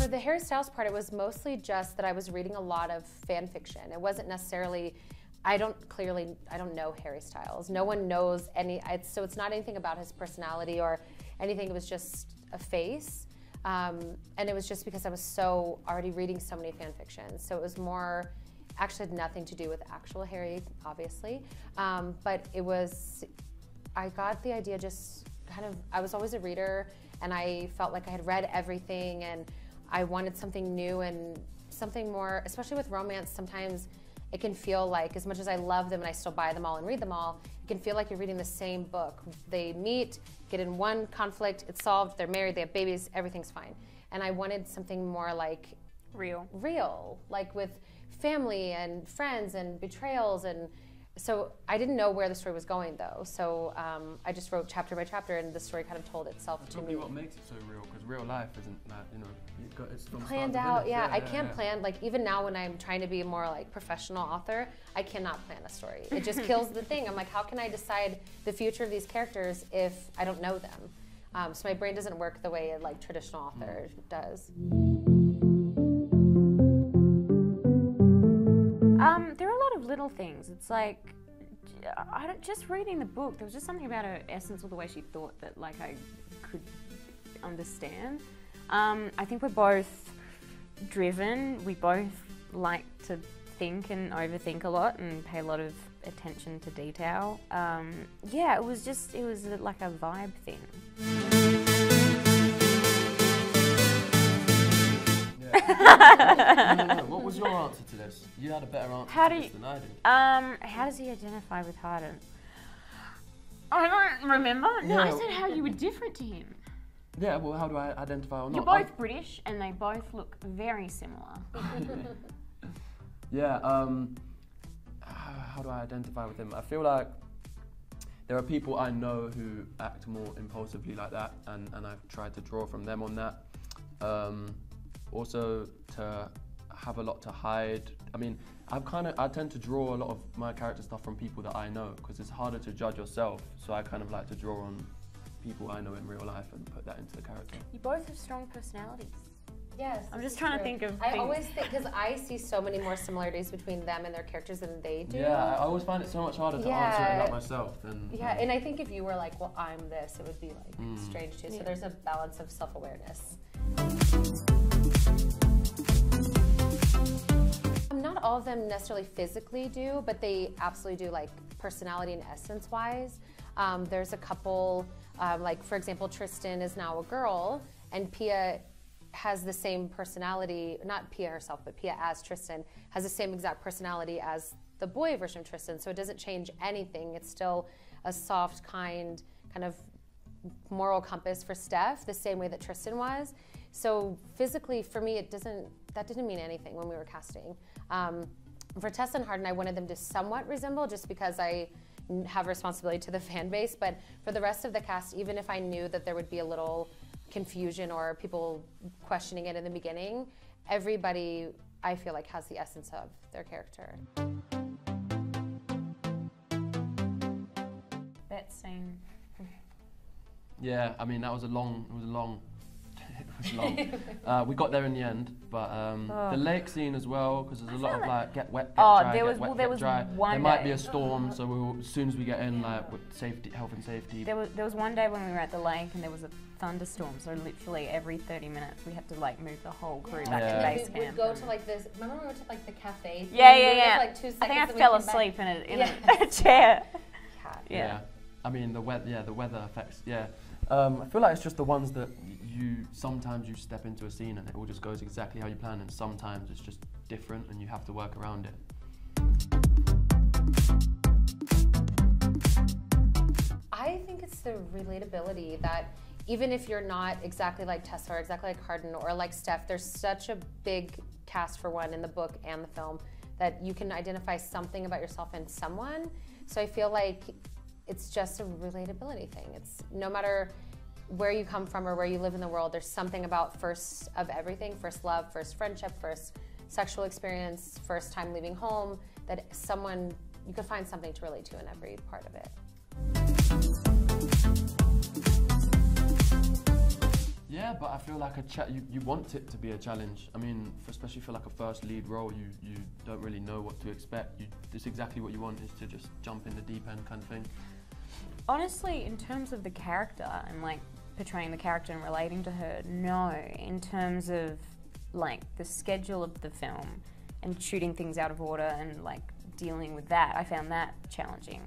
For the Harry Styles part, it was mostly just that I was reading a lot of fan fiction. It wasn't necessarily, I don't know Harry Styles. No one knows so it's not anything about his personality or anything. It was just a face. And it was just because I was already reading so many fan fictions. So it was more, actually had nothing to do with actual Harry, obviously. But it was, I got the idea just I was always a reader, and I felt like I had read everything, and I wanted something new and something more, especially with romance. Sometimes it can feel like, as much as I love them and I still buy them all and read them all, it can feel like you're reading the same book. They meet, get in one conflict, it's solved, they're married, they have babies, everything's fine. And I wanted something more like real, like with family and friends and betrayals. And so I didn't know where the story was going, though. So I just wrote chapter by chapter, and the story kind of told itself to me. What makes it so real? Because real life isn't that, it's from planned out. Yeah, I can't plan. Like even now, when I'm trying to be a more like professional author, I cannot plan a story. It just kills the thing. I'm like, how can I decide the future of these characters if I don't know them? So my brain doesn't work the way a like traditional author does. There are a lot of little things. It's like, just reading the book, there was just something about her essence or the way she thought that like I could understand. I think we're both driven. We both like to think and overthink a lot and pay a lot of attention to detail. Yeah, it was like a vibe thing. No. What was your answer to this? You had a better answer to this than I did. How does he identify with Harden? I don't remember. No, I said how you were different to him. Yeah, well, how do I identify or not? You're both British, and they both look very similar. Yeah, how do I identify with him? I feel like there are people I know who act more impulsively like that, and I've tried to draw from them on that. Also, to have a lot to hide. I mean, I tend to draw a lot of my character stuff from people that I know, because it's harder to judge yourself, so I kind of like to draw on people I know in real life and put that into the character. You both have strong personalities. Yes. I'm just trying to think of I always think, because I see so many more similarities between them and their characters than they do. Yeah, I always find it so much harder to answer it about myself than... Yeah, and I think if you were like, well, I'm this, it would be like strange too. So there's a balance of self-awareness. Not all of them necessarily physically do, but they absolutely do, like personality and essence-wise. There's a couple, like for example, Tristan is now a girl, and Pia has the same personality, not Pia herself, but Pia as Tristan, has the same exact personality as the boy version of Tristan, so it doesn't change anything. It's still a soft, kind of moral compass for Steph, the same way that Tristan was. So physically, for me, that didn't mean anything when we were casting. For Tessa and Harden, I wanted them to somewhat resemble, just because I have responsibility to the fan base, but for the rest of the cast, even if I knew that there would be a little confusion or people questioning it in the beginning, everybody, I feel like, has the essence of their character. That scene. Yeah, I mean, it was long. We got there in the end, but the lake scene as well, because there's a lot of like get wet, get dry, there get was wet, get dry. one There might day. be a storm, so as soon as we get in, like with safety, health and safety. There was one day when we were at the lake and there was a thunderstorm, so literally every 30 minutes we had to like move the whole crew back to base camp. We would go to like this, remember we went to like the cafe? Yeah. Like 2 seconds, I think I fell asleep in a chair. Yeah. I mean, the weather affects, I feel like it's just the ones that sometimes you step into a scene and it all just goes exactly how you plan, and sometimes it's just different and you have to work around it. I think it's the relatability that even if you're not exactly like Tessa or exactly like Harden or like Steph, there's such a big cast for one in the book and the film that you can identify something about yourself in someone. So I feel like it's just a relatability thing. It's no matter where you come from or where you live in the world, there's something about first of everything, first love, first friendship, first sexual experience, first time leaving home, that you could find something to relate to in every part of it. Yeah, but I feel like you want it to be a challenge. I mean, especially for like a first lead role, you don't really know what to expect. It's exactly what you want, is to just jump in the deep end kind of thing. Honestly, in terms of the character and like portraying the character and relating to her, no. In terms of like the schedule of the film and shooting things out of order and like dealing with that, I found that challenging.